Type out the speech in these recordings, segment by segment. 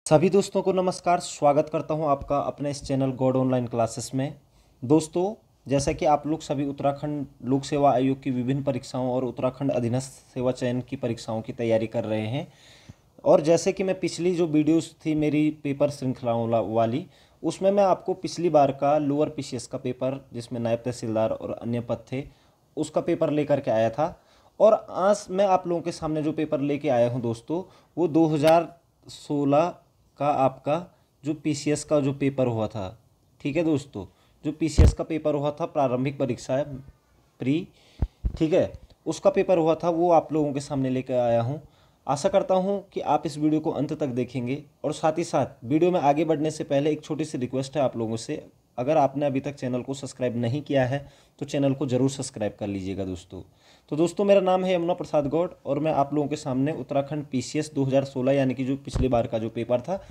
सभी दोस्तों को नमस्कार। स्वागत करता हूं आपका अपने इस चैनल गॉड ऑनलाइन क्लासेस में। दोस्तों, जैसा कि आप लोग सभी उत्तराखंड लोक सेवा आयोग की विभिन्न परीक्षाओं और उत्तराखंड अधीनस्थ सेवा चयन की परीक्षाओं की तैयारी कर रहे हैं, और जैसे कि मैं पिछली जो वीडियोस थी मेरी पेपर श्रृंखलाओं वाली, उसमें मैं आपको पिछली बार का लोअर पीसीएस का पेपर, जिसमें नायब तहसीलदार और अन्य पद थे, उसका पेपर लेकर के आया था। और आज मैं आप लोगों के सामने जो पेपर लेके आया हूं दोस्तों, वो 2016 का आपका जो पीसीएस का जो पेपर हुआ था। ठीक है दोस्तों, जो पीसीएस का पेपर हुआ था, प्रारंभिक परीक्षा है, प्री, ठीक है, उसका पेपर हुआ था, वो आप लोगों के सामने लेकर आया हूँ। आशा करता हूँ कि आप इस वीडियो को अंत तक देखेंगे। और साथ ही साथ वीडियो में आगे बढ़ने से पहले एक छोटी सी रिक्वेस्ट है आप लोगों से, अगर आपने अभी तक चैनल को सब्सक्राइब नहीं किया है तो चैनल को ज़रूर सब्सक्राइब कर लीजिएगा दोस्तों। तो दोस्तों, मेरा नाम है यमुना प्रसाद गौड़ और मैं आप लोगों के सामने उत्तराखंड पीसीएस 2016 यानी कि जो पिछली बार का जो पेपर था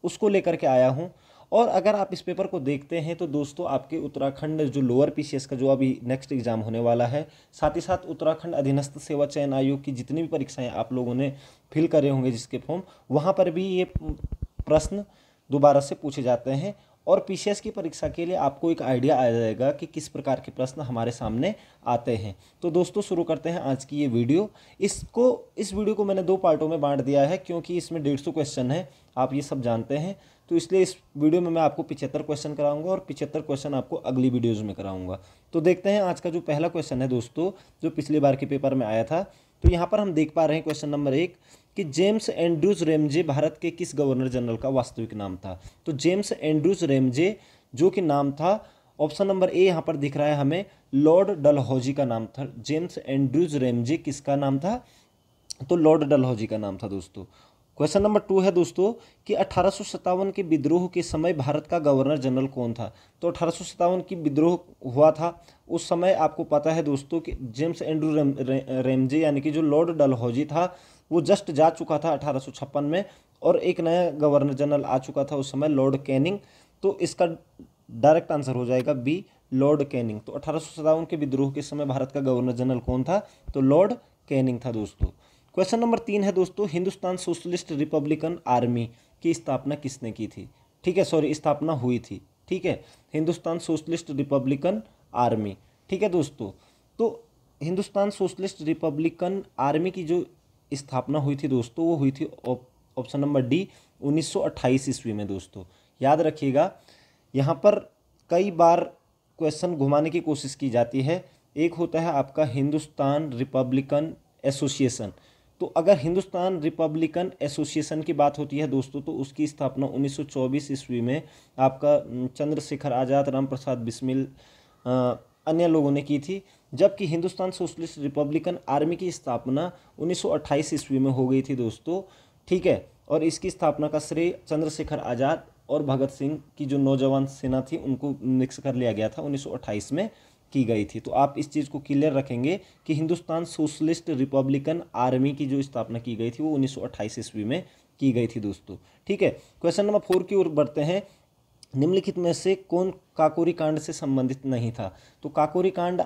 उसको लेकर के आया हूँ। और अगर आप इस पेपर को देखते हैं तो दोस्तों, आपके उत्तराखंड जो लोअर पीसीएस का जो अभी नेक्स्ट एग्जाम होने वाला है, साथ ही साथ उत्तराखंड अधीनस्थ सेवा चयन आयोग की जितनी भी परीक्षाएं आप लोगों ने फिल करे होंगे जिसके फॉर्म, वहाँ पर भी ये प्रश्न दोबारा से पूछे जाते हैं। और पीसीएस की परीक्षा के लिए आपको एक आइडिया आ जाएगा कि किस प्रकार के प्रश्न हमारे सामने आते हैं। तो दोस्तों, शुरू करते हैं आज की ये वीडियो। इस वीडियो को मैंने दो पार्टों में बांट दिया है, क्योंकि इसमें 150 क्वेश्चन है, आप ये सब जानते हैं। तो इसलिए इस वीडियो में मैं आपको 75 क्वेश्चन कराऊंगा और 75 क्वेश्चन आपको अगली वीडियोज़ में कराऊंगा। तो देखते हैं आज का जो पहला क्वेश्चन है दोस्तों, जो पिछली बार के पेपर में आया था। तो यहाँ पर हम देख पा रहे हैं क्वेश्चन नंबर 1 कि जेम्स एंड्रूज रेमजे भारत के किस गवर्नर जनरल का वास्तविक नाम था। तो जेम्स एंड्रूज रेमजे जो कि नाम था, ऑप्शन नंबर ए यहाँ पर दिख रहा है हमें, लॉर्ड डलहौजी का नाम था। जेम्स एंड्रूज रेमजे किसका नाम था? तो लॉर्ड डलहौजी का नाम था दोस्तों। क्वेश्चन नंबर 2 है दोस्तों कि 1857 के विद्रोह के समय भारत का गवर्नर जनरल कौन था। तो 1857 की विद्रोह हुआ था, उस समय आपको पता है दोस्तों कि जेम्स एंड्रू रेमजे यानी कि जो लॉर्ड डलहौजी था वो जस्ट जा चुका था 1856 में, और एक नया गवर्नर जनरल आ चुका था उस समय, लॉर्ड कैनिंग। तो इसका डायरेक्ट आंसर हो जाएगा बी, लॉर्ड कैनिंग। तो 1857 के विद्रोह के समय भारत का गवर्नर जनरल कौन था? तो लॉर्ड कैनिंग था दोस्तों। क्वेश्चन नंबर 3 है दोस्तों, हिंदुस्तान सोशलिस्ट रिपब्लिकन आर्मी की स्थापना किसने की थी? ठीक है, सॉरी, स्थापना हुई थी। ठीक है, हिंदुस्तान सोशलिस्ट रिपब्लिकन आर्मी। ठीक है दोस्तों, तो हिंदुस्तान सोशलिस्ट रिपब्लिकन आर्मी की जो स्थापना हुई थी दोस्तों, वो हुई थी ऑप्शन नंबर डी, 1928 ईस्वी में दोस्तों। याद रखिएगा, यहाँ पर कई बार क्वेश्चन घुमाने की कोशिश की जाती है। एक होता है आपका हिंदुस्तान रिपब्लिकन एसोसिएशन। तो अगर हिंदुस्तान रिपब्लिकन एसोसिएशन की बात होती है दोस्तों, तो उसकी स्थापना 1924 ईस्वी में आपका चंद्रशेखर आज़ाद, राम प्रसाद बिस्मिल, अन्य लोगों ने की थी। जबकि हिंदुस्तान सोशलिस्ट रिपब्लिकन आर्मी की स्थापना 1928 ईस्वी में हो गई थी दोस्तों। ठीक है, और इसकी स्थापना का श्रेय चंद्रशेखर आज़ाद और भगत सिंह की जो नौजवान सेना थी उनको मिक्स कर लिया गया था, 1928 में की गई थी। तो आप इस चीज़ को क्लियर रखेंगे कि हिंदुस्तान सोशलिस्ट रिपब्लिकन आर्मी की जो स्थापना की गई थी वो 1928 ईस्वी में की गई थी दोस्तों। ठीक है, क्वेश्चन नंबर 4 की ओर बढ़ते हैं। निम्नलिखित में से कौन काकोरी कांड से संबंधित नहीं था? तो काकोरी कांड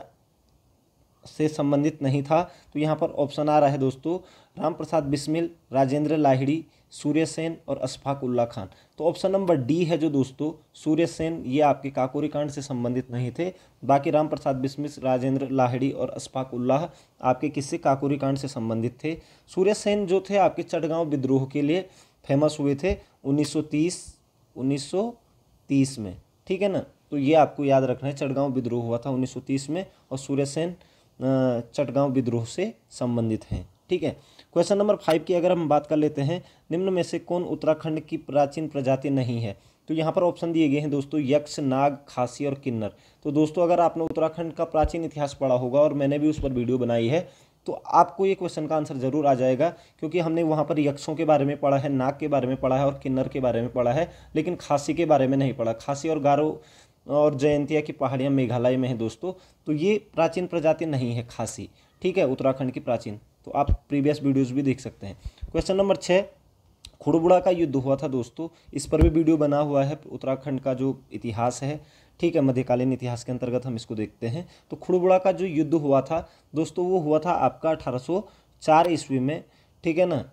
से संबंधित नहीं था, तो यहाँ पर ऑप्शन आ रहा है दोस्तों, राम प्रसाद बिस्मिल, राजेंद्र लाहिड़ी, सूर्य सेन और अशफाक उल्लाह खान। तो ऑप्शन नंबर डी है जो दोस्तों, सूर्य सेन, ये आपके काकोरी कांड से संबंधित नहीं थे। बाकी राम प्रसाद बिस्मिल, राजेंद्र लाहिड़ी और अशफाक उल्लाह आपके किससे काकोरी कांड से संबंधित थे। सूर्य सेन जो थे आपके चटगांव विद्रोह के लिए फेमस हुए थे 1930 में। ठीक है ना, तो ये आपको याद रखना है, चटगांव विद्रोह हुआ था 1930 में, और सूर्य सेन चटगांव विद्रोह से संबंधित हैं। ठीक है, क्वेश्चन नंबर 5 की अगर हम बात कर लेते हैं, निम्न में से कौन उत्तराखंड की प्राचीन प्रजाति नहीं है? तो यहाँ पर ऑप्शन दिए गए हैं दोस्तों, यक्ष, नाग, खासी और किन्नर। तो दोस्तों, अगर आपने उत्तराखंड का प्राचीन इतिहास पढ़ा होगा, और मैंने भी उस पर वीडियो बनाई है, तो आपको ये क्वेश्चन का आंसर जरूर आ जाएगा, क्योंकि हमने वहाँ पर यक्षों के बारे में पढ़ा है, नाग के बारे में पढ़ा है और किन्नर के बारे में पढ़ा है, लेकिन खासी के बारे में नहीं पढ़ा। खासी और गारो और जयंतिया की पहाड़ियाँ मेघालय में है दोस्तों, तो ये प्राचीन प्रजाति नहीं है खासी। ठीक है, उत्तराखंड की प्राचीन, तो आप प्रीवियस वीडियोस भी देख सकते हैं। क्वेश्चन नंबर 6, खुड़बुड़ा का युद्ध हुआ था दोस्तों, इस पर भी वीडियो बना हुआ है, उत्तराखंड का जो इतिहास है। ठीक है, मध्यकालीन इतिहास के अंतर्गत हम इसको देखते हैं। तो खुड़बुड़ा का जो युद्ध हुआ था दोस्तों, वो हुआ था आपका 1804 ईस्वी में। ठीक है ना,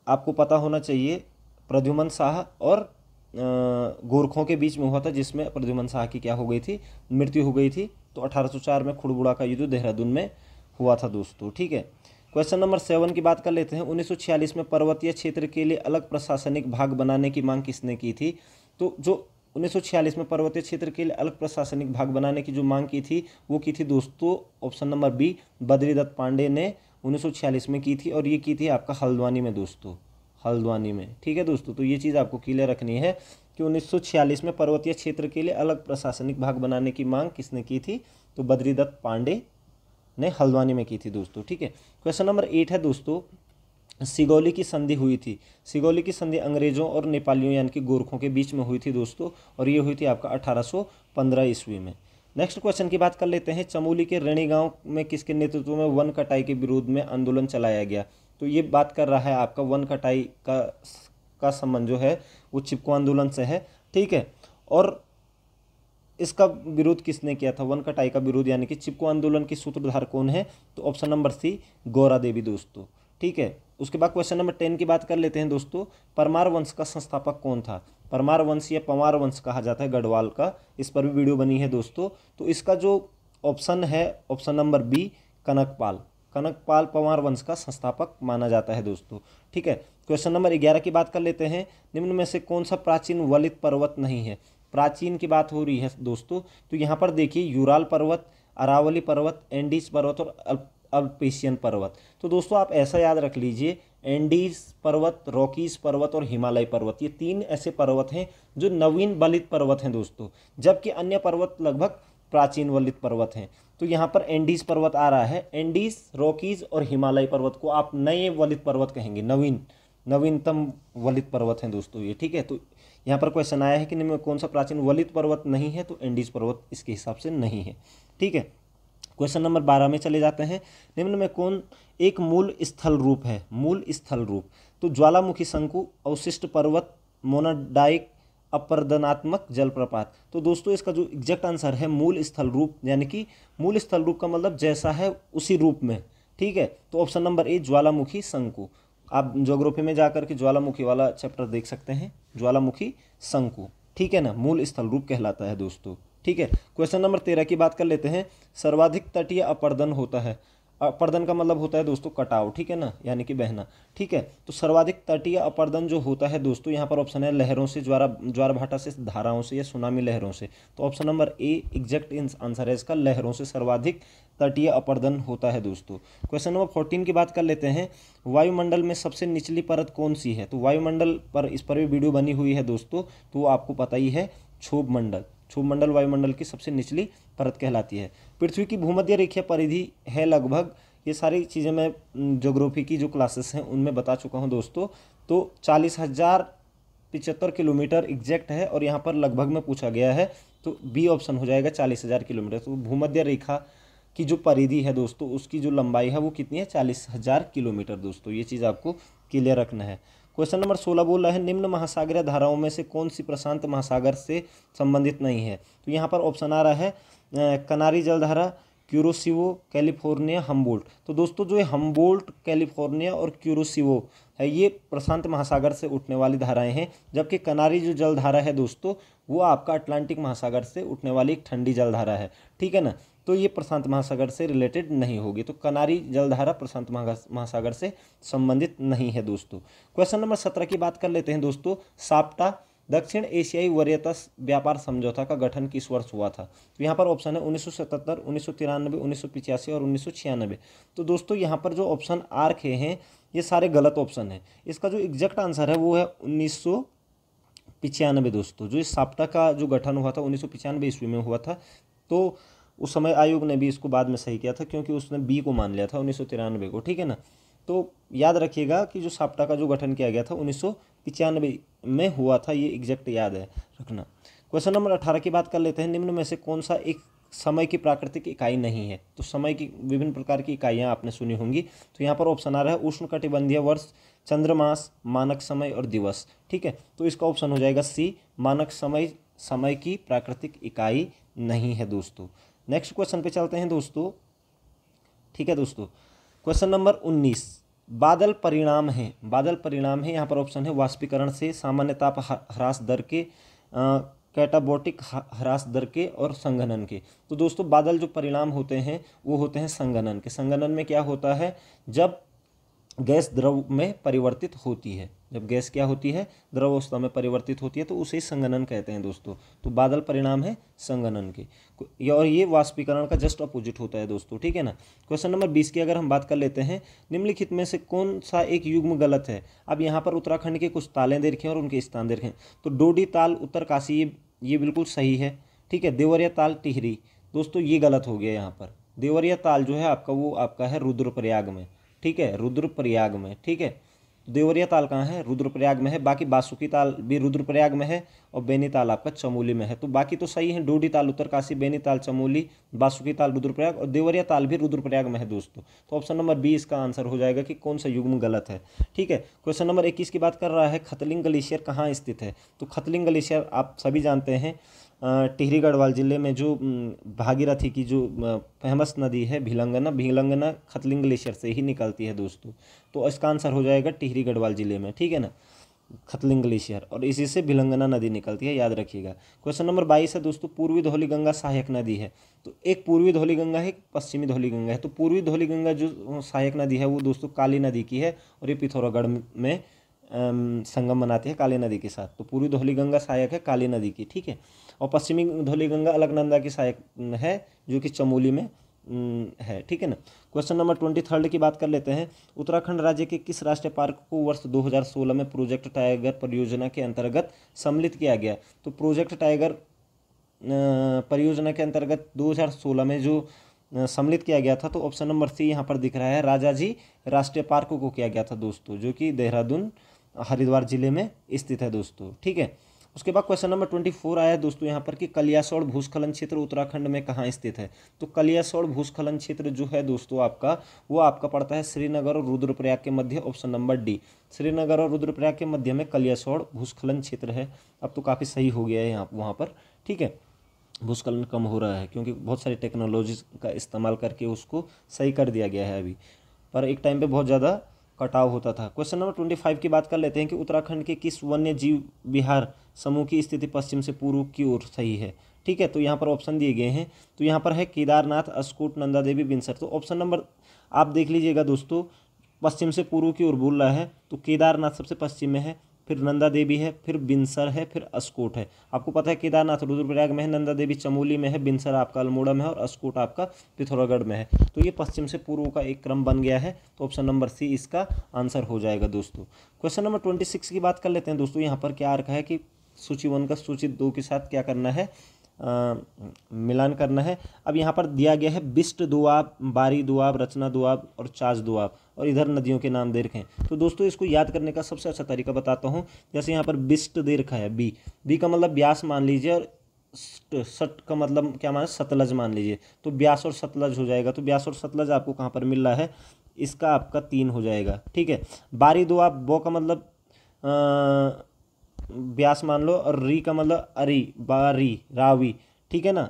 आपको पता होना चाहिए प्रद्युमन शाह और गोरखों के बीच में हुआ था, जिसमें प्रद्युमन शाह की क्या हो गई थी, मृत्यु हो गई थी। तो 1804 में खुड़बुड़ा का युद्ध देहरादून में हुआ था दोस्तों। ठीक है, क्वेश्चन नंबर 7 की बात कर लेते हैं। 1946 में पर्वतीय क्षेत्र के लिए अलग प्रशासनिक भाग बनाने की मांग किसने की थी? तो जो 1946 में पर्वतीय क्षेत्र के लिए अलग प्रशासनिक भाग बनाने की जो मांग की थी वो की थी दोस्तों, option number B, Badridatt Pande ने 1946 में की थी, और ये की थी आपका हल्द्वानी में दोस्तों, हल्द्वानी में। ठीक है दोस्तों, तो ये चीज़ आपको क्लियर रखनी है कि 1946 में पर्वतीय क्षेत्र के लिए अलग प्रशासनिक भाग बनाने की मांग किसने की थी? तो बद्रीदत्त पांडे ने हल्द्वानी में की थी दोस्तों। ठीक है, क्वेश्चन नंबर 8 है दोस्तों, सिगौली की संधि हुई थी। सिगौली की संधि अंग्रेजों और नेपालियों यानी कि गोरखों के बीच में हुई थी दोस्तों, और ये हुई थी आपका 1815 ईस्वी में। नेक्स्ट क्वेश्चन की बात कर लेते हैं। चमोली के रेणी गांव में किसके नेतृत्व में वन कटाई के विरोध में आंदोलन चलाया गया? तो ये बात कर रहा है आपका वन कटाई का संबंध जो है वो चिपको आंदोलन से है। ठीक है, और इसका विरोध किसने किया था? वन कटाई का विरोध यानी कि चिपको आंदोलन की सूत्रधार कौन है? तो option number C, Gaura Devi दोस्तों। ठीक है, उसके बाद क्वेश्चन नंबर 10 की बात कर लेते हैं दोस्तों। परमार वंश का संस्थापक कौन था? परमार वंश या पंवार वंश कहा जाता है गढ़वाल का, इस पर भी वीडियो बनी है दोस्तों। तो इसका जो ऑप्शन है, option number B, Kanakpal. Kanakpal Panwar वंश का संस्थापक माना जाता है दोस्तों। ठीक है, क्वेश्चन नंबर 11 की बात कर लेते हैं। निम्न में से कौन सा प्राचीन वलित पर्वत नहीं है? प्राचीन की बात हो रही है दोस्तों, तो यहाँ पर देखिए यूराल पर्वत, अरावली पर्वत, एंडीज पर्वत और अल्पेशियन पर्वत। तो दोस्तों आप ऐसा याद रख लीजिए, एंडीज पर्वत, रॉकीज पर्वत और हिमालय पर्वत, ये 3 ऐसे पर्वत हैं जो नवीन वलित पर्वत हैं दोस्तों, जबकि अन्य पर्वत लगभग प्राचीन वलित पर्वत हैं। तो यहाँ पर एंडीज पर्वत आ रहा है। एंडीज, रॉकीज और हिमालय पर्वत को आप नए वलित पर्वत कहेंगे, नवीनतम वलित पर्वत हैं दोस्तों ये। ठीक है, तो यहाँ पर क्वेश्चन आया है कि निम्न में कौन सा प्राचीन वलित पर्वत नहीं है? तो एंडीज पर्वत इसके हिसाब से नहीं है। ठीक है, क्वेश्चन नंबर 12 में चले जाते हैं। निम्न में कौन एक मूल स्थल रूप है? मूल स्थल रूप, तो ज्वालामुखी शंकु, अवशिष्ट पर्वत, मोनाडाइक, अपरदनात्मक जलप्रपात। तो दोस्तों इसका जो एग्जैक्ट आंसर है मूल स्थल रूप, यानी कि मूल स्थल रूप का मतलब जैसा है उसी रूप में। ठीक है, तो ऑप्शन नंबर ए, ज्वालामुखी शंकु। आप ज्योग्राफी में जाकर के ज्वालामुखी वाला चैप्टर देख सकते हैं, ज्वालामुखी शंकु। ठीक है ना, मूल स्थल रूप कहलाता है दोस्तों। ठीक है, क्वेश्चन नंबर 13 की बात कर लेते हैं। सर्वाधिक तटीय अपर्दन होता है। अपर्दन का मतलब होता है दोस्तों कटाव, ठीक है ना, यानी कि बहना। ठीक है, तो सर्वाधिक तटीय अपर्दन जो होता है दोस्तों, यहाँ पर ऑप्शन है लहरों से, ज्वार भाटा से, धाराओं से या सुनामी लहरों से। तो option number A exact answer है इसका, लहरों से सर्वाधिक तटीय अपर्दन होता है दोस्तों। क्वेश्चन नंबर 14 की बात कर लेते हैं। वायुमंडल में सबसे निचली परत कौन सी है? तो वायुमंडल पर, इस पर भी वीडियो बनी हुई है दोस्तों, तो वो आपको पता ही है, क्षोभ मंडल। क्षोभ मंडल वायुमंडल की सबसे निचली परत कहलाती है। पृथ्वी की भूमध्य रेखीय परिधि है लगभग, ये सारी चीज़ें मैं ज्योग्राफी की जो क्लासेस हैं उनमें बता चुका हूं दोस्तों। तो 40,075 किलोमीटर एग्जैक्ट है, और यहाँ पर लगभग में पूछा गया है, तो बी ऑप्शन हो जाएगा 40,000 किलोमीटर। तो भूमध्य रेखा की जो परिधि है दोस्तों, उसकी जो लंबाई है वो कितनी है? 40,000 किलोमीटर दोस्तों, ये चीज़ आपको क्लियर रखना है। क्वेश्चन नंबर 16 बोल रहा है, निम्न महासागरीय धाराओं में से कौन सी प्रशांत महासागर से संबंधित नहीं है? तो यहाँ पर ऑप्शन आ रहा है कनारी जलधारा, क्यूरोसिवो, कैलिफोर्निया, हम्बोल्ट। तो दोस्तों जो ये हम्बोल्ट, कैलिफोर्निया और क्यूरोसिवो है, ये प्रशांत महासागर से उठने वाली धाराएं हैं, जबकि कनारी जो जलधारा है दोस्तों, वो आपका अटलांटिक महासागर से उठने वाली एक ठंडी जलधारा है। ठीक है ना, तो ये प्रशांत महासागर से रिलेटेड नहीं होगी। तो कनारी जलधारा प्रशांत महासागर से संबंधित नहीं है दोस्तों। क्वेश्चन नंबर 17 की बात कर लेते हैं दोस्तों। साप्टा दक्षिण एशियाई वरीयता व्यापार समझौता का गठन किस वर्ष हुआ था? तो यहाँ पर ऑप्शन है 1977, 1993, 1985 और 1996। तो दोस्तों यहाँ पर जो ऑप्शन आ रखे हैं ये सारे गलत ऑप्शन हैं। इसका जो एग्जैक्ट आंसर है वो है 1995 दोस्तों। जो इस साप्टा का जो गठन हुआ था 1995 ईस्वी में हुआ था। तो उस समय आयोग ने भी इसको बाद में सही किया था, क्योंकि उसने बी को मान लिया था 1993 को। ठीक है ना, तो याद रखिएगा कि जो साप्टा का जो गठन किया गया था 1995 में हुआ था, ये एग्जैक्ट याद है रखना। क्वेश्चन नंबर 18 की बात कर लेते हैं। निम्न में से कौन सा एक समय की प्राकृतिक इकाई नहीं है? तो समय की विभिन्न प्रकार की इकाइयाँ आपने सुनी होंगी। तो यहाँ पर ऑप्शन आ रहा है उष्णकटिबंधीय वर्ष, चंद्रमास, मानक समय और दिवस। ठीक है, तो इसका ऑप्शन हो जाएगा सी, मानक समय। समय की प्राकृतिक इकाई नहीं है दोस्तों। नेक्स्ट क्वेश्चन पे चलते हैं दोस्तों। ठीक है दोस्तों, क्वेश्चन नंबर 19, बादल परिणाम है, यहाँ पर ऑप्शन है वाष्पीकरण से, सामान्य ताप ह्रास दर के, कैटाबोटिक ह्रास दर के और संघनन के। तो दोस्तों बादल जो परिणाम होते हैं वो होते हैं संघनन के। संघनन में क्या होता है, जब गैस द्रव में परिवर्तित होती है, जब गैस क्या होती है, द्रव अवस्था में परिवर्तित होती है, तो उसे संघनन कहते हैं दोस्तों। तो बादल परिणाम है संघनन के, और ये वाष्पीकरण का जस्ट अपोजिट होता है दोस्तों, ठीक है ना। क्वेश्चन नंबर 20 की अगर हम बात कर लेते हैं, निम्नलिखित में से कौन सा एक युग्म गलत है। अब यहाँ पर उत्तराखंड के कुछ तालें दे रखे हैं और उनके स्थान दे रखे हैं। तो डोडी ताल उत्तरकाशी, ये बिल्कुल सही है, ठीक है। देवरिया ताल टिहरी, दोस्तों ये गलत हो गया यहाँ पर। देवरिया ताल जो है आपका, वो आपका है रुद्रप्रयाग में, ठीक है, रुद्रप्रयाग में, ठीक है। देवरिया ताल कहाँ है, रुद्रप्रयाग में है। बाकी बासुकी ताल भी रुद्रप्रयाग में है और बेनीताल आपका चमोली में है। तो बाकी तो सही है, डोडी ताल उत्तरकाशी, बेनीताल चमोली, बासुकी ताल रुद्रप्रयाग और देवरिया ताल भी रुद्रप्रयाग में है दोस्तों। तो ऑप्शन नंबर बी इसका आंसर हो जाएगा कि कौन सा युग्म गलत है, ठीक है। क्वेश्चन नंबर 21 की बात कर रहा है, खतलिंग ग्लेशियर कहाँ स्थित है। तो खतलिंग ग्लेशियर आप सभी जानते हैं टिहरी गढ़वाल जिले में, जो भागीरथी की जो फेमस नदी है भिलंगना खतलिंग ग्लेशियर से ही निकलती है दोस्तों। तो इसका आंसर हो जाएगा टिहरी गढ़वाल जिले में, ठीक है ना, खतलिंग ग्लेशियर, और इसी से भिलंगना नदी निकलती है, याद रखिएगा। क्वेश्चन नंबर 22 है दोस्तों, पूर्वी धौलीगंगा सहायक नदी है। तो एक पूर्वी धौलीगंगा है, एक पश्चिमी धौलीगंगा है। तो पूर्वी धौलीगंगा जो सहायक नदी है वो दोस्तों काली नदी की है, और ये पिथौरागढ़ में संगम बनाती है काली नदी के साथ। तो पूर्वी धौलीगंगा सहायक है काली नदी की, ठीक है। और पश्चिमी धौलीगंगा अलकनंदा की सहायक है, जो कि चमोली में है, ठीक है ना। क्वेश्चन नंबर 23 की बात कर लेते हैं, उत्तराखंड राज्य के किस राष्ट्रीय पार्क को वर्ष 2016 में प्रोजेक्ट टाइगर परियोजना के अंतर्गत सम्मिलित किया गया। तो प्रोजेक्ट टाइगर परियोजना के अंतर्गत 2016 में जो सम्मिलित किया गया था, तो ऑप्शन नंबर सी यहाँ पर दिख रहा है, राजाजी राष्ट्रीय पार्क को किया गया था दोस्तों, जो कि देहरादून हरिद्वार जिले में स्थित है दोस्तों, ठीक है। उसके बाद क्वेश्चन नंबर 24 आया है दोस्तों यहाँ पर कि कलियासोड़ भूस्खलन क्षेत्र उत्तराखंड में कहाँ स्थित है। तो कलियासोड़ भूस्खलन क्षेत्र जो है दोस्तों आपका, वो आपका पड़ता है श्रीनगर और रुद्रप्रयाग के मध्य, ऑप्शन नंबर डी। श्रीनगर और रुद्रप्रयाग के मध्य में कलियासोड़ भूस्खलन क्षेत्र है। अब तो काफ़ी सही हो गया है यहाँ वहाँ पर, ठीक है, भूस्खलन कम हो रहा है क्योंकि बहुत सारी टेक्नोलॉजी का इस्तेमाल करके उसको सही कर दिया गया है अभी, पर एक टाइम पे बहुत ज़्यादा कटाव होता था। क्वेश्चन नंबर 25 की बात कर लेते हैं कि उत्तराखंड के किस वन्य जीव विहार समूह की स्थिति पश्चिम से पूर्व की ओर सही है, ठीक है। तो यहाँ पर ऑप्शन दिए गए हैं, तो यहाँ पर है केदारनाथ, अस्कोट, नंदा देवी, बिनसर। तो ऑप्शन नंबर आप देख लीजिएगा दोस्तों, पश्चिम से पूर्व की ओर बोल रहा है, तो केदारनाथ सबसे पश्चिम में है, फिर नंदा देवी है, फिर बिनसर है, फिर अस्कोट है। आपको पता है केदारनाथ रुद्रप्रयाग में है, नंदा देवी चमोली में है, बिनसर आपका अल्मोड़ा में है और अस्कोट आपका पिथौरागढ़ में है। तो ये पश्चिम से पूर्व का एक क्रम बन गया है। तो ऑप्शन नंबर सी इसका आंसर हो जाएगा दोस्तों। क्वेश्चन नंबर 26 की बात कर लेते हैं दोस्तों। यहाँ पर क्या रखा है कि सूची 1 का सूची 2 के साथ क्या करना है, मिलान करना है। अब यहाँ पर दिया गया है बिस्ट दोआब, बारी दोआब, रचना दोआब और चाच दोआब, और इधर नदियों के नाम दे रखे हैं। तो दोस्तों इसको याद करने का सबसे अच्छा तरीका बताता हूँ। जैसे यहाँ पर बिस्ट दे रखा है, बी का मतलब ब्यास मान लीजिए, और सट का मतलब क्या मान, सतलज मान लीजिए। तो ब्यास और सतलज हो जाएगा। तो ब्यास और सतलज आपको कहाँ पर मिल रहा है, इसका आपका 3 हो जाएगा, ठीक है। बारी दोआब, बो का मतलब ब्यास मान लो, और री का मतलब अरी, बारी, रावी, ठीक है ना।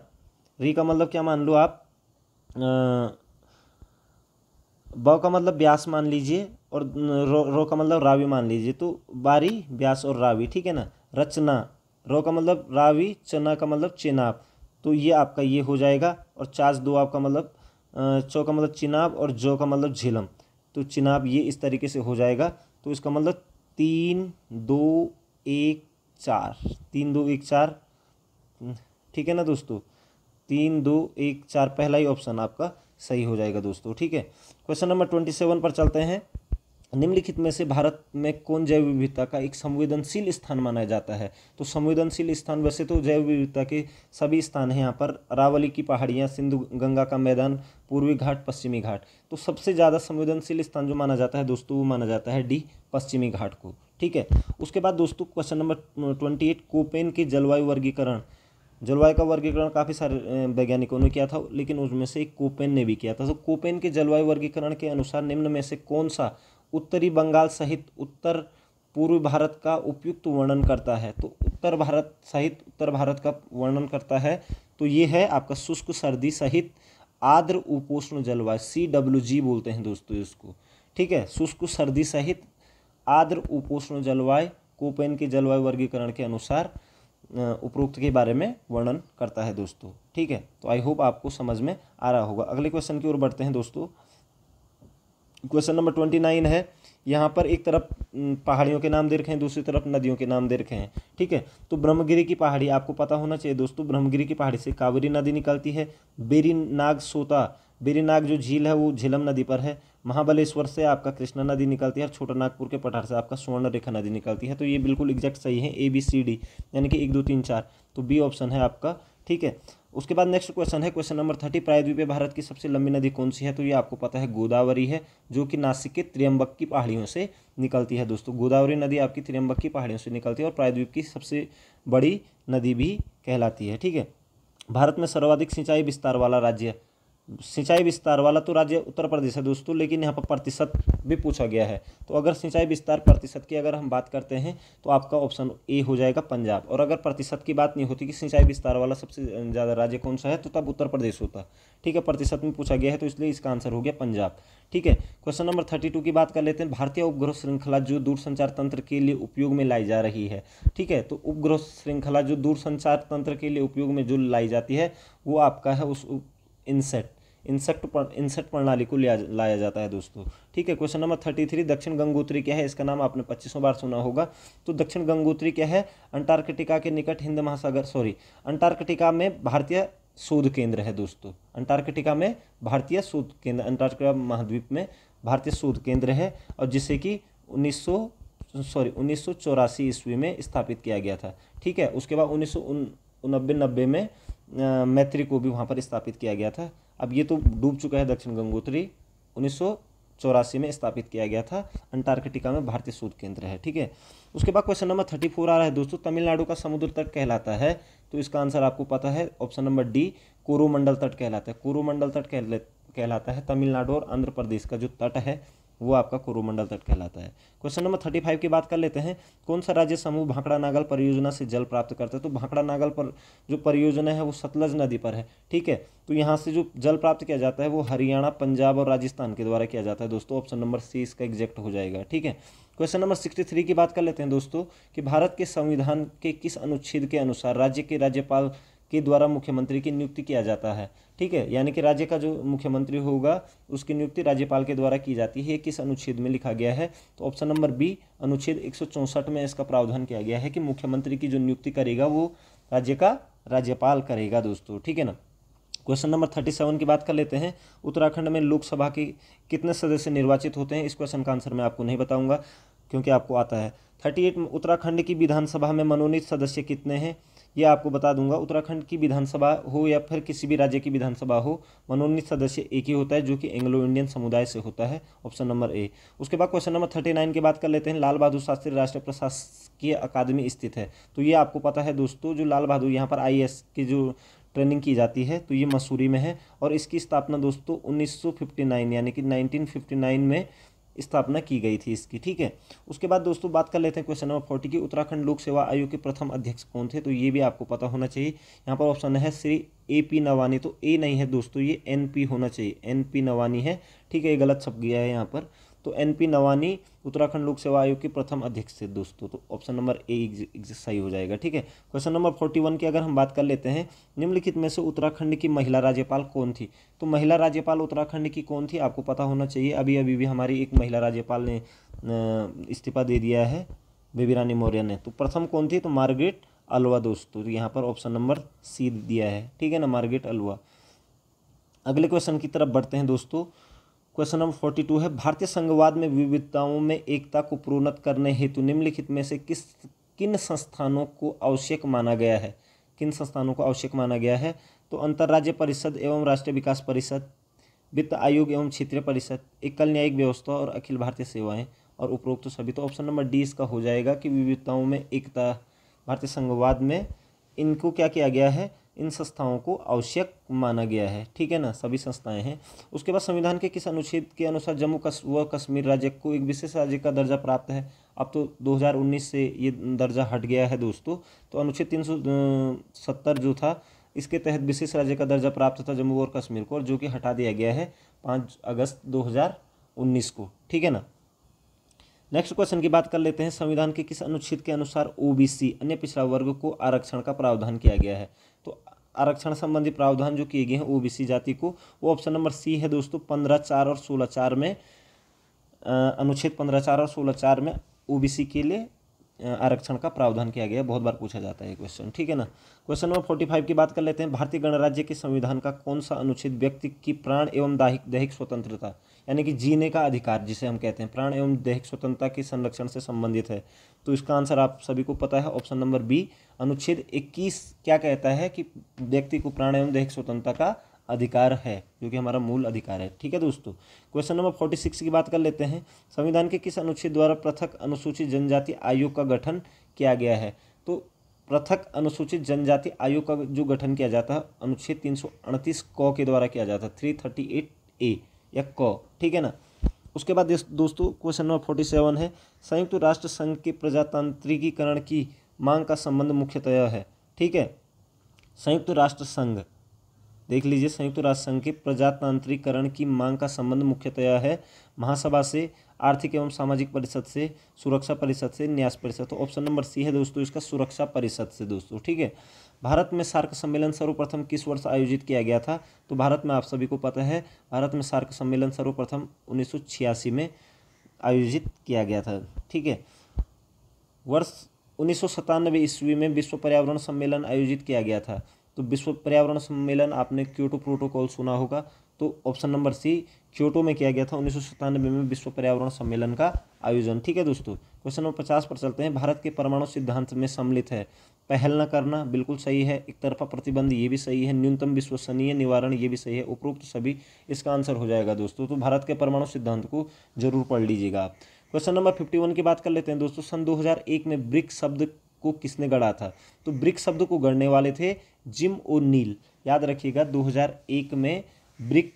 री का मतलब क्या मान लो आप, ब का मतलब ब्यास मान लीजिए, और रो का मतलब रावी मान लीजिए। तो बारी, ब्यास और रावी, ठीक है ना। रचना, रो का मतलब रावी, चना का मतलब चेनाब। तो ये आपका ये हो जाएगा। और चाच दोआब का मतलब चौ का मतलब चिनाब, और जो का मतलब झेलम। तो चिनाब ये इस तरीके से हो जाएगा। तो इसका मतलब 3 2 1 4, 3 2 1 4, ठीक है ना दोस्तों। 3 2 1 4 पहला ही ऑप्शन आपका सही हो जाएगा दोस्तों, ठीक है। क्वेश्चन नंबर 27 पर चलते हैं। निम्नलिखित में से भारत में कौन जैव विविधता का एक संवेदनशील स्थान माना जाता है। तो संवेदनशील स्थान, वैसे तो जैव विविधता के सभी स्थान हैं यहाँ पर, अरावली की पहाड़ियाँ, सिंधु गंगा का मैदान, पूर्वी घाट, पश्चिमी घाट। तो सबसे ज़्यादा संवेदनशील स्थान जो माना जाता है दोस्तों, वो माना जाता है डी, पश्चिमी घाट को, ठीक है। उसके बाद दोस्तों क्वेश्चन नंबर 28, कोपेन के जलवायु वर्गीकरण। जलवायु का वर्गीकरण काफ़ी सारे वैज्ञानिकों ने किया था, लेकिन उसमें से एक कोपेन ने भी किया था। तो कोपेन के जलवायु वर्गीकरण के अनुसार निम्न में से कौन सा उत्तरी बंगाल सहित उत्तर पूर्व भारत का उपयुक्त वर्णन करता है। तो उत्तर भारत सहित उत्तर भारत का वर्णन करता है। तो ये है आपका शुष्क सर्दी सहित आर्द्र उपोष्ण जलवायु, CWG बोलते हैं दोस्तों इसको, ठीक है। शुष्क सर्दी सहित आर्द्र उपोष्ण जलवायु कोपेन के जलवायु वर्गीकरण के अनुसार उपरोक्त के बारे में वर्णन करता है दोस्तों, ठीक है। तो आई होप आपको समझ में आ रहा होगा। अगले क्वेश्चन की ओर बढ़ते हैं दोस्तों। क्वेश्चन नंबर 29 है। यहाँ पर एक तरफ पहाड़ियों के नाम दे रखे हैं, दूसरी तरफ नदियों के नाम दे रखे हैं, ठीक है। तो ब्रह्मगिरी की पहाड़ी आपको पता होना चाहिए दोस्तों, ब्रह्मगिरी की पहाड़ी से कावेरी नदी निकलती है। बेरीनाग सोता, बेरीनाग जो झील है वो झेलम नदी पर है। महाबलेश्वर से आपका कृष्णा नदी निकलती है और छोटा नागपुर के पठार से आपका स्वर्ण रेखा नदी निकलती है। तो ये बिल्कुल एग्जैक्ट सही है, ABCD यानी कि 1 2 3 4, तो बी ऑप्शन है आपका, ठीक है। उसके बाद नेक्स्ट क्वेश्चन है क्वेश्चन नंबर 30। प्रायद्वीपीय भारत की सबसे लंबी नदी कौन सी है? तो ये आपको पता है गोदावरी है, जो कि नासिक के त्र्यंबक की पहाड़ियों से निकलती है दोस्तों। गोदावरी नदी आपकी त्र्यंबक की पहाड़ियों से निकलती है और प्रायद्वीप की सबसे बड़ी नदी भी कहलाती है, ठीक है। भारत में सर्वाधिक सिंचाई विस्तार वाला राज्य, सिंचाई विस्तार वाला तो राज्य उत्तर प्रदेश है दोस्तों, लेकिन यहाँ पर प्रतिशत भी पूछा गया है। तो अगर सिंचाई विस्तार प्रतिशत की अगर हम बात करते हैं तो आपका ऑप्शन ए हो जाएगा पंजाब। और अगर प्रतिशत की बात नहीं होती कि सिंचाई विस्तार वाला सबसे ज़्यादा राज्य कौन सा है, तो तब उत्तर प्रदेश होता, ठीक है। प्रतिशत में पूछा गया है तो इसलिए इसका आंसर हो गया पंजाब, ठीक है। क्वेश्चन नंबर 32 की बात कर लेते हैं। भारतीय उपग्रह श्रृंखला जो दूरसंचार तंत्र के लिए उपयोग में लाई जा रही है, ठीक है। तो उपग्रह श्रृंखला जो दूरसंचार तंत्र के लिए उपयोग में जो लाई जाती है वो आपका है उस इंसेट प्रणाली को लाया जाता है दोस्तों, ठीक है। Question number 33। दक्षिण गंगोत्री क्या है? इसका नाम आपने 25 बार सुना होगा। तो दक्षिण गंगोत्री क्या है? अंटार्कटिका के निकट हिंद महासागर अंटार्कटिका में भारतीय शोध केंद्र है दोस्तों। अंटार्कटिका में भारतीय शोध केंद्र, अंटार्कटिका महाद्वीप में भारतीय शोध केंद्र है, और जिसे कि 1984 ईस्वी में स्थापित किया गया था, ठीक है। उसके बाद 1990 में मैत्री को भी वहाँ पर स्थापित किया गया था। अब ये तो डूब चुका है दक्षिण गंगोत्री, 1984 में स्थापित किया गया था। अंटार्कटिका में भारतीय शोध केंद्र है, ठीक है। उसके बाद क्वेश्चन नंबर 34 आ रहा है दोस्तों। तमिलनाडु का समुद्र तट कहलाता है, तो इसका आंसर आपको पता है, ऑप्शन नंबर डी कोरोमंडल तट कहलाता है। कोरोमंडल तट कहलाता है तमिलनाडु और आंध्र प्रदेश का जो तट है वो आपका कोरोमंडल तट कहलाता है। क्वेश्चन नंबर 35 की बात कर लेते हैं। कौन सा राज्य समूह भाखड़ा नागल परियोजना से जल प्राप्त करता है? तो भाखड़ा नागल पर जो परियोजना है वो सतलज नदी पर है, ठीक है। तो यहाँ से जो जल प्राप्त किया जाता है वो हरियाणा, पंजाब और राजस्थान के द्वारा किया जाता है दोस्तों। ऑप्शन नंबर सी इसका एग्जैक्ट हो जाएगा, ठीक है। क्वेश्चन नंबर 63 की बात कर लेते हैं दोस्तों कि भारत के संविधान के किस अनुच्छेद के अनुसार राज्य के राज्यपाल के द्वारा मुख्यमंत्री की नियुक्ति किया जाता है, ठीक है। यानी कि राज्य का जो मुख्यमंत्री होगा उसकी नियुक्ति राज्यपाल के द्वारा की जाती है। किस अनुच्छेद में लिखा गया है? तो ऑप्शन नंबर बी अनुच्छेद 164 में इसका प्रावधान किया गया है कि मुख्यमंत्री की जो नियुक्ति करेगा वो राज्य का राज्यपाल करेगा दोस्तों, ठीक है ना। क्वेश्चन नंबर 37 की बात कर लेते हैं। उत्तराखंड में लोकसभा के कितने सदस्य निर्वाचित होते हैं? इस क्वेश्चन का आंसर मैं आपको नहीं बताऊंगा क्योंकि आपको आता है। 38 उत्तराखंड की विधानसभा में मनोनीत सदस्य कितने हैं? ये आपको बता दूंगा। उत्तराखंड की विधानसभा हो या फिर किसी भी राज्य की विधानसभा हो, मनोनीत सदस्य एक ही होता है जो कि एंग्लो इंडियन समुदाय से होता है। Option number A. उसके बाद क्वेश्चन नंबर 39 की बात कर लेते हैं। लाल बहादुर शास्त्री राष्ट्रीय प्रशासकीय अकादमी स्थित है, तो ये आपको पता है दोस्तों। जो लाल बहादुर यहाँ पर IAS की जो ट्रेनिंग की जाती है तो ये मसूरी में है, और इसकी स्थापना दोस्तों 1959 यानी कि 1959 में स्थापना की गई थी इसकी, ठीक है। उसके बाद दोस्तों बात कर लेते हैं क्वेश्चन नंबर 40 की। उत्तराखंड लोक सेवा आयोग के प्रथम अध्यक्ष कौन थे? तो ये भी आपको पता होना चाहिए। यहाँ पर ऑप्शन है श्री AP नवानी, तो ए नहीं है दोस्तों, ये NP होना चाहिए। NP नवानी है, ठीक है, ये गलत छप गया है यहाँ पर। तो NP नवानी उत्तराखंड लोक सेवा आयोग के प्रथम अध्यक्ष थे दोस्तों, तो ऑप्शन नंबर ए सही हो जाएगा, ठीक है। क्वेश्चन नंबर 41 की अगर हम बात कर लेते हैं, निम्नलिखित में से उत्तराखंड की महिला राज्यपाल कौन थी? तो महिला राज्यपाल उत्तराखंड की कौन थी आपको पता होना चाहिए। अभी अभी भी हमारी एक महिला राज्यपाल ने इस्तीफा दे दिया है, बेबी रानी मौर्य ने। तो प्रथम कौन थी? तो मार्गरेट अल्वा दोस्तों, तो यहाँ पर ऑप्शन नंबर सी दिया है, ठीक है ना, मार्गरेट अल्वा। अगले क्वेश्चन की तरफ बढ़ते हैं दोस्तों। क्वेश्चन नंबर 42 है। भारतीय संघवाद में विविधताओं में एकता को प्रोन्नत करने हेतु निम्नलिखित में से किन संस्थानों को आवश्यक माना गया है? किन संस्थानों को आवश्यक माना गया है? तो अंतर्राज्य परिषद एवं राष्ट्रीय विकास परिषद, वित्त आयोग एवं क्षेत्रीय परिषद, एकल न्यायिक व्यवस्था और अखिल भारतीय सेवाएं, और उपरोक्त सभी। तो ऑप्शन नंबर डी इसका हो जाएगा कि विविधताओं में एकता, भारतीय संघवाद में इनको क्या किया गया है? इन संस्थाओं को आवश्यक माना गया है, ठीक है ना, सभी संस्थाएं हैं। उसके बाद संविधान के किस अनुच्छेद के अनुसार जम्मू व कश्मीर राज्य को एक विशेष राज्य का दर्जा प्राप्त है? अब तो 2019 से ये दर्जा हट गया है दोस्तों। तो अनुच्छेद 370 जो था इसके तहत विशेष राज्य का दर्जा प्राप्त था जम्मू और कश्मीर को, और जो कि हटा दिया गया है 5 अगस्त 2000 19 को, ठीक है ना। नेक्स्ट क्वेश्चन की बात कर लेते हैं, संविधान के किस अनुच्छेद के अनुसार ओबीसी अन्य पिछड़ा वर्ग को आरक्षण का प्रावधान किया गया है। तो आरक्षण संबंधी प्रावधान जो किए गए हैं ओबीसी जाति को, वो ऑप्शन नंबर सी है दोस्तों, 15(4) और 16(4) में, अनुच्छेद 15(4) और 16(4) में ओबीसी के लिए आरक्षण का प्रावधान किया गया है। बहुत बार पूछा जाता है क्वेश्चन, ठीक है ना। क्वेश्चन नंबर 45 की बात कर लेते हैं, भारतीय गणराज्य के संविधान का कौन सा अनुच्छेद व्यक्ति की प्राण एवं दैहिक स्वतंत्रता यानी कि जीने का अधिकार जिसे हम कहते हैं, प्राण एवं दैहिक स्वतंत्रता के संरक्षण से संबंधित है। तो इसका आंसर आप सभी को पता है, ऑप्शन नंबर बी, अनुच्छेद 21 क्या कहता है कि व्यक्ति को प्राण एवं दैहिक स्वतंत्रता का अधिकार है, जो कि हमारा मूल अधिकार है, ठीक है दोस्तों। क्वेश्चन नंबर 46 की बात कर लेते हैं, संविधान के किस अनुच्छेद द्वारा पृथक अनुसूचित जनजाति आयोग का गठन किया गया है। तो पृथक अनुसूचित जनजाति आयोग का जो गठन किया जाता है अनुच्छेद 338 क के द्वारा किया जाता है, 338A या क, ठीक है ना। उसके बाद दोस्तों क्वेश्चन नंबर 47 है, संयुक्त राष्ट्र संघ के प्रजातांत्रिकीकरण की मांग का संबंध मुख्यतः है, ठीक है। संयुक्त राष्ट्र संघ देख लीजिए, संयुक्त राष्ट्र संघ के प्रजातांत्रिकीकरण की मांग का संबंध मुख्यतः है महासभा से, आर्थिक एवं सामाजिक परिषद से, सुरक्षा परिषद से, न्यास परिषद। तो ऑप्शन नंबर सी है दोस्तों इसका, सुरक्षा परिषद से दोस्तों, ठीक है। भारत में सार्क सम्मेलन सर्वप्रथम किस वर्ष आयोजित किया गया था। तो भारत में आप सभी को पता है, भारत में सार्क सम्मेलन सर्वप्रथम 1986 में आयोजित किया गया था, ठीक है। वर्ष 1997 ईस्वी में विश्व पर्यावरण सम्मेलन आयोजित किया गया था। तो विश्व पर्यावरण सम्मेलन आपने क्योटो प्रोटोकॉल सुना होगा, तो ऑप्शन नंबर सी, क्योटो में किया गया था 1997 में विश्व पर्यावरण सम्मेलन का आयोजन, ठीक है दोस्तों। क्वेश्चन नंबर 50 पर चलते हैं, भारत के परमाणु सिद्धांत में सम्मिलित है, पहल न करना बिल्कुल सही है, एक तरफा प्रतिबंध ये भी सही है, न्यूनतम विश्वसनीय निवारण ये भी सही है, उपरोक्त सभी इसका आंसर हो जाएगा दोस्तों। तो भारत के परमाणु सिद्धांत को जरूर पढ़ लीजिएगा आप। क्वेश्चन नंबर 51 की बात कर लेते हैं दोस्तों, सन 2001 में ब्रिक्स शब्द को किसने गढ़ा था। तो ब्रिक्स शब्द को गढ़ने वाले थे जिम ओ'नील, याद रखिएगा 2001 में ब्रिक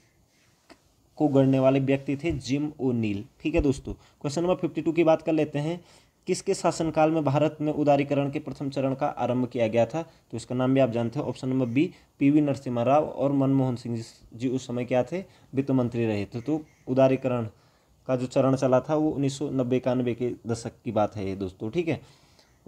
को गढ़ने वाले व्यक्ति थे जिम ओ'नील, ठीक है दोस्तों। क्वेश्चन नंबर 52 की बात कर लेते हैं, किसके शासनकाल में भारत में उदारीकरण के प्रथम चरण का आरंभ किया गया था। तो इसका नाम भी आप जानते हो, option number B, PV Narasimha Rao और मनमोहन सिंह जी उस समय क्या थे, वित्त मंत्री रहे थे। तो उदारीकरण का जो चरण चला था वो 1990-91 के दशक की बात है ये दोस्तों, ठीक है।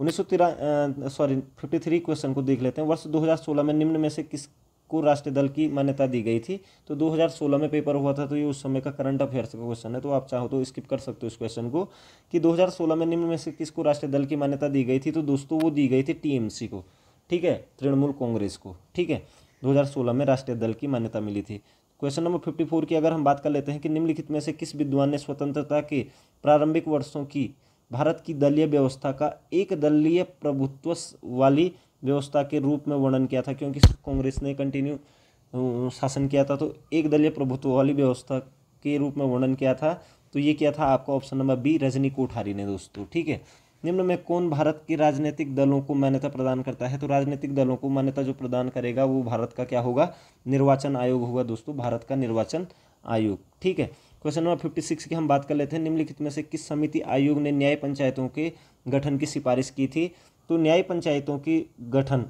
53 क्वेश्चन को देख लेते हैं, वर्ष 2016 में निम्न में से किसको राष्ट्रीय दल की मान्यता दी गई थी। तो 2016 में पेपर हुआ था, तो ये उस समय का करंट अफेयर्स का क्वेश्चन है, तो आप चाहो तो स्किप कर सकते हो इस क्वेश्चन को, कि 2016 में निम्न में से किसको राष्ट्रीय दल की मान्यता दी गई थी। तो दोस्तों वो दी गई थी टीएमसी को, ठीक है, तृणमूल कांग्रेस को, ठीक है। 2016 में राष्ट्रीय दल की मान्यता मिली थी। क्वेश्चन नंबर 54 की अगर हम बात कर लेते हैं कि निम्नलिखित में से किस विद्वान ने स्वतंत्रता के प्रारंभिक वर्षों की भारत की दलीय व्यवस्था का एक दलीय प्रभुत्व वाली व्यवस्था के रूप में वर्णन किया था, क्योंकि कांग्रेस ने कंटिन्यू शासन किया था, तो एक दलीय प्रभुत्व वाली व्यवस्था के रूप में वर्णन किया था। तो ये किया था आपका option number B, Rajni Kothari ने दोस्तों, ठीक है। निम्न में कौन भारत के राजनीतिक दलों को मान्यता प्रदान करता है। तो राजनीतिक दलों को मान्यता जो प्रदान करेगा वो भारत का क्या होगा, निर्वाचन आयोग होगा दोस्तों, भारत का निर्वाचन आयोग, ठीक है। क्वेश्चन नंबर 56 की हम बात कर लेते हैं, निम्नलिखित में से किस समिति आयोग ने न्याय पंचायतों के गठन की सिफारिश की थी। तो न्याय पंचायतों की गठन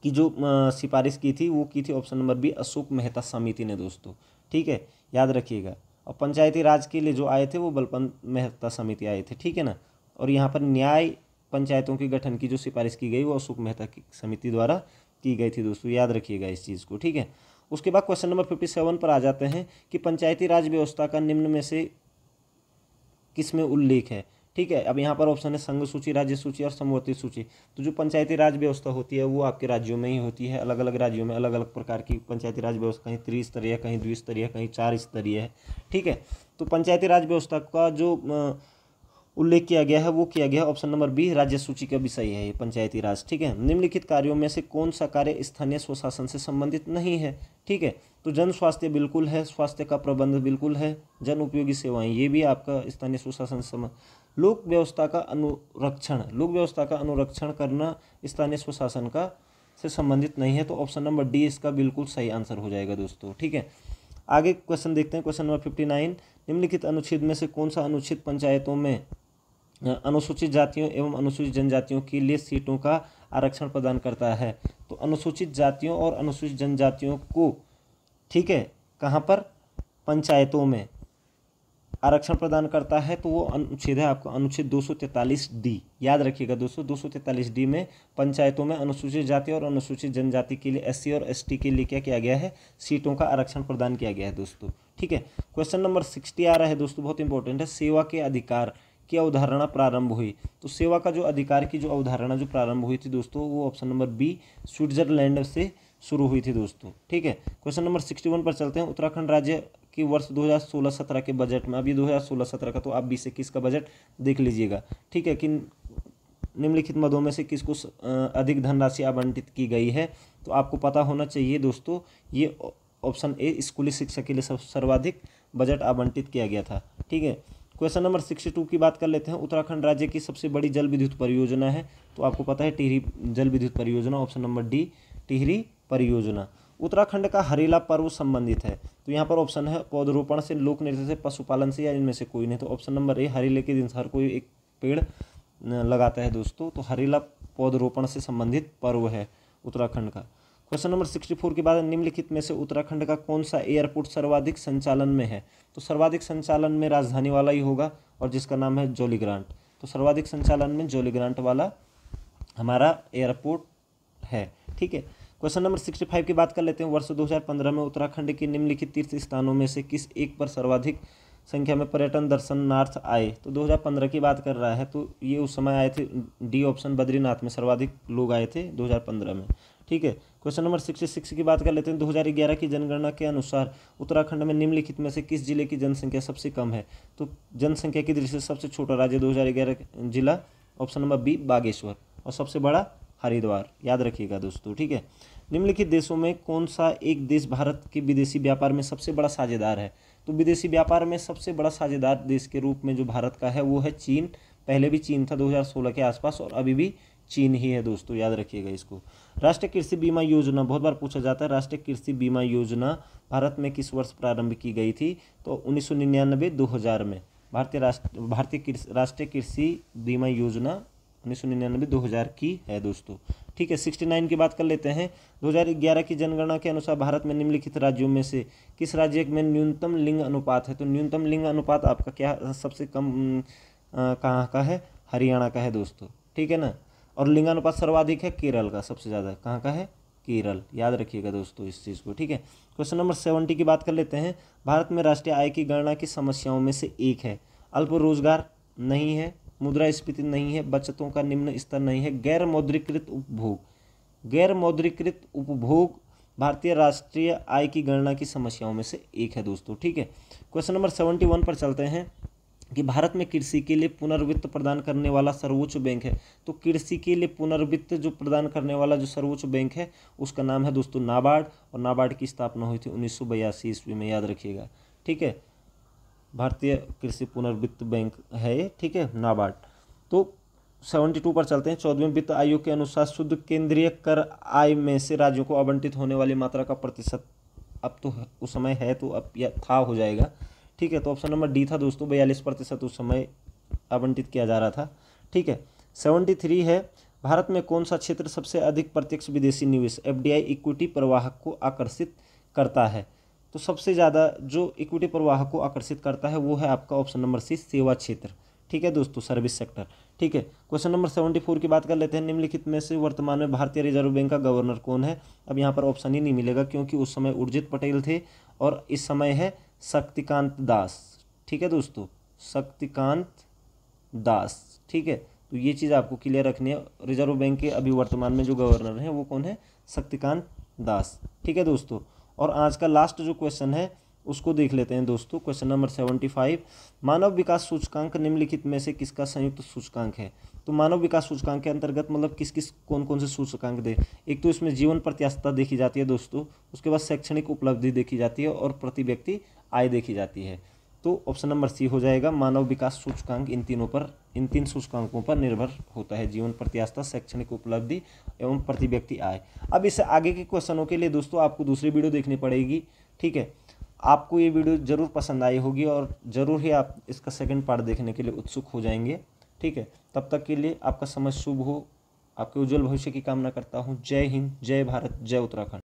की जो सिफारिश की थी वो की थी option number B, Ashok Mehta समिति ने दोस्तों, ठीक है, याद रखिएगा। और पंचायती राज के लिए जो आए थे वो बलवंत मेहता समिति आए थे, ठीक है ना। और यहाँ पर न्याय पंचायतों के गठन की जो सिफारिश की गई वो अशोक मेहता की समिति द्वारा की गई थी दोस्तों, याद रखिएगा इस चीज़ को, ठीक है। उसके बाद क्वेश्चन नंबर 57 पर आ जाते हैं कि पंचायती राज व्यवस्था का निम्न में से किस में उल्लेख है, ठीक है। अब यहाँ पर ऑप्शन है संघ सूची, राज्य सूची और समवर्ती सूची। तो जो पंचायती राज व्यवस्था होती है वो आपके राज्यों में ही होती है, अलग अलग राज्यों में अलग अलग प्रकार की पंचायती राज व्यवस्था, कहीं त्रिस्तरीय, कहीं द्विस्तरीय, कहीं 4 स्तरीय है, ठीक है। तो पंचायती राज व्यवस्था का जो उल्लेख किया गया है वो किया गया ऑप्शन नंबर बी, राज्य सूची का भी सही है ये पंचायती राज, ठीक है। निम्नलिखित कार्यों में से कौन सा कार्य स्थानीय स्वशासन से संबंधित नहीं है, ठीक है। तो जन स्वास्थ्य बिल्कुल है, स्वास्थ्य का प्रबंध बिल्कुल है, जन उपयोगी सेवाएं ये भी आपका स्थानीय स्वशासन से, लोक व्यवस्था का अनुरक्षण करना स्थानीय स्वशासन का से संबंधित नहीं है। तो ऑप्शन नंबर डी इसका बिल्कुल सही आंसर हो जाएगा दोस्तों, ठीक है। आगे क्वेश्चन देखते हैं, क्वेश्चन नंबर 59, निम्नलिखित अनुच्छेद में से कौन सा अनुच्छेद पंचायतों में अनुसूचित जातियों एवं अनुसूचित जनजातियों के लिए सीटों का आरक्षण प्रदान करता है। तो अनुसूचित जातियों और अनुसूचित जनजातियों को, ठीक है, कहाँ पर, पंचायतों में, आरक्षण प्रदान करता है तो वो अनुच्छेद है आपका अनुच्छेद 243D। याद रखिएगा दोस्तों, 243D में पंचायतों में अनुसूचित जाति और अनुसूचित जनजाति के लिए SC और ST के लिए क्या किया गया है, सीटों का आरक्षण प्रदान किया गया है दोस्तों। ठीक है, क्वेश्चन नंबर 60 आ रहा है दोस्तों, बहुत इंपॉर्टेंट है। सेवा के अधिकार की अवधारणा प्रारंभ हुई। तो सेवा का जो अधिकार की जो अवधारणा जो प्रारंभ हुई थी दोस्तों, वो ऑप्शन नंबर बी स्विट्जरलैंड से शुरू हुई थी दोस्तों। ठीक है, क्वेश्चन नंबर 61 पर चलते हैं। उत्तराखंड राज्य की वर्ष 2016-17 के बजट में, अभी 2016-17 का तो आप 20-21 का बजट देख लीजिएगा। ठीक है, कि निम्नलिखित मदों में से किसको अधिक धनराशि आवंटित की गई है, तो आपको पता होना चाहिए दोस्तों, ये ऑप्शन ए स्कूली शिक्षा के लिए सर्वाधिक बजट आवंटित किया गया था। ठीक है, क्वेश्चन नंबर 62 की बात कर लेते हैं। उत्तराखंड राज्य की सबसे बड़ी जल विद्युत परियोजना है, तो आपको पता है टिहरी जल विद्युत परियोजना, ऑप्शन नंबर डी टिहरी परियोजना। उत्तराखंड का हरेला पर्व संबंधित है, तो यहाँ पर ऑप्शन है पौधरोपण से, लोक नृत्य से, पशुपालन से, या इनमें से कोई नहीं। तो ऑप्शन नंबर ए हरेले के दिन हर कोई एक पेड़ लगाता है दोस्तों, तो हरेला पौधरोपण से संबंधित पर्व है उत्तराखंड का। क्वेश्चन नंबर 64 के बाद निम्नलिखित में से उत्तराखंड का कौन सा एयरपोर्ट सर्वाधिक संचालन में है, तो सर्वाधिक संचालन में राजधानी वाला ही होगा, और जिसका नाम है जौलीग्रांट। तो सर्वाधिक संचालन में जौलीग्रांट वाला हमारा एयरपोर्ट है। ठीक है, क्वेश्चन नंबर 65 की बात कर लेते हैं। वर्ष 2015 में उत्तराखंड के निम्नलिखित तीर्थ स्थानों में से किस एक पर सर्वाधिक संख्या में पर्यटन दर्शनार्थ आए, तो 2015 की बात कर रहा है, तो ये उस समय आए थे, डी ऑप्शन बद्रीनाथ में सर्वाधिक लोग आए थे 2015 में। ठीक है, क्वेश्चन नंबर 66 की बात कर लेते हैं। 2011 की जनगणना के अनुसार उत्तराखंड में निम्नलिखित में से किस जिले की जनसंख्या सबसे कम है, तो जनसंख्या की दृष्टि से सबसे छोटा राज्य 2011 जिला ऑप्शन नंबर बी बागेश्वर, और सबसे बड़ा हरिद्वार। याद रखिएगा दोस्तों। ठीक है, निम्नलिखित देशों में कौन सा एक देश भारत के विदेशी व्यापार में सबसे बड़ा साझेदार है, तो विदेशी व्यापार में सबसे बड़ा साझेदार देश के रूप में जो भारत का है वो है चीन। पहले भी चीन था 2016 के आसपास, और अभी भी चीन ही है दोस्तों, याद रखिएगा इसको। राष्ट्रीय कृषि बीमा योजना बहुत बार पूछा जाता है। राष्ट्रीय कृषि बीमा योजना भारत में किस वर्ष प्रारंभ की गई थी, तो 1999-2000 में भारतीय राष्ट्रीय कृषि बीमा योजना 1999-2000 की है दोस्तों। ठीक है, 69 की बात कर लेते हैं। 2011 की जनगणना के अनुसार भारत में निम्नलिखित राज्यों में से किस राज्य में न्यूनतम लिंग अनुपात है, तो न्यूनतम लिंग अनुपात आपका क्या सबसे कम कहाँ का है, हरियाणा का है दोस्तों। ठीक है ना, और लिंगानुपात सर्वाधिक है केरल का, सबसे ज़्यादा कहाँ का है, केरल। याद रखिएगा दोस्तों इस चीज़ को। ठीक है, क्वेश्चन नंबर 70 की बात कर लेते हैं। भारत में राष्ट्रीय आय की गणना की समस्याओं में से एक है, अल्प रोजगार नहीं है, मुद्रास्फीति नहीं है, बचतों का निम्न स्तर नहीं है, गैर मौद्रीकृत उपभोग। गैर मौद्रीकृत उपभोग भारतीय राष्ट्रीय आय की गणना की समस्याओं में से एक है दोस्तों। ठीक है, क्वेश्चन नंबर 71 पर चलते हैं कि भारत में कृषि के लिए पुनर्वित्त प्रदान करने वाला सर्वोच्च बैंक है, तो कृषि के लिए पुनर्वित्त जो प्रदान करने वाला जो सर्वोच्च बैंक है उसका नाम है दोस्तों नाबार्ड, और नाबार्ड की स्थापना हुई थी 1982 ईस्वी में। याद रखिएगा। ठीक है, भारतीय कृषि पुनर्वित्त बैंक है ये। ठीक है, नाबार्ड। तो 72 पर चलते हैं। 14वें वित्त आयोग के अनुसार शुद्ध केंद्रीय कर आय में से राज्यों को आवंटित होने वाली मात्रा का प्रतिशत, अब तो उस समय है तो अब या था हो जाएगा। ठीक है, तो ऑप्शन नंबर डी था दोस्तों, 42% उस समय आवंटित किया जा रहा था। ठीक है, 73 है। भारत में कौन सा क्षेत्र सबसे अधिक प्रत्यक्ष विदेशी निवेश FDI इक्विटी प्रवाह को आकर्षित करता है, तो सबसे ज़्यादा जो इक्विटी प्रवाह को आकर्षित करता है वो है आपका ऑप्शन नंबर सी सेवा क्षेत्र। ठीक है दोस्तों, सर्विस सेक्टर। ठीक है, क्वेश्चन नंबर 74 की बात कर लेते हैं। निम्नलिखित में से वर्तमान में भारतीय रिजर्व बैंक का गवर्नर कौन है, अब यहाँ पर ऑप्शन ही नहीं मिलेगा क्योंकि उस समय उर्जित पटेल थे और इस समय है शक्तिकांत दास। ठीक है दोस्तों, शक्तिकांत दास। ठीक है, तो ये चीज़ आपको क्लियर रखनी है। रिजर्व बैंक के अभी वर्तमान में जो गवर्नर हैं वो कौन है, शक्तिकांत दास। ठीक है दोस्तों, और आज का लास्ट जो क्वेश्चन है उसको देख लेते हैं दोस्तों। क्वेश्चन नंबर 75, मानव विकास सूचकांक निम्नलिखित में से किसका संयुक्त सूचकांक है, तो मानव विकास सूचकांक के अंतर्गत मतलब किस किस कौन कौन से सूचकांक दे, एक तो इसमें जीवन प्रत्याशा देखी जाती है दोस्तों, उसके बाद शैक्षणिक उपलब्धि देखी जाती है और प्रति व्यक्ति आय देखी जाती है। तो ऑप्शन नंबर सी हो जाएगा, मानव विकास सूचकांक इन तीन सूचकांकों पर निर्भर होता है, जीवन प्रत्याशा, शैक्षणिक उपलब्धि एवं प्रति व्यक्ति आय। अब इससे आगे के क्वेश्चनों के लिए दोस्तों आपको दूसरी वीडियो देखनी पड़ेगी। ठीक है, आपको ये वीडियो ज़रूर पसंद आई होगी और ज़रूर ही आप इसका सेकंड पार्ट देखने के लिए उत्सुक हो जाएंगे। ठीक है, तब तक के लिए आपका समय शुभ हो, आपके उज्जवल भविष्य की कामना करता हूँ। जय हिंद, जय भारत, जय उत्तराखंड।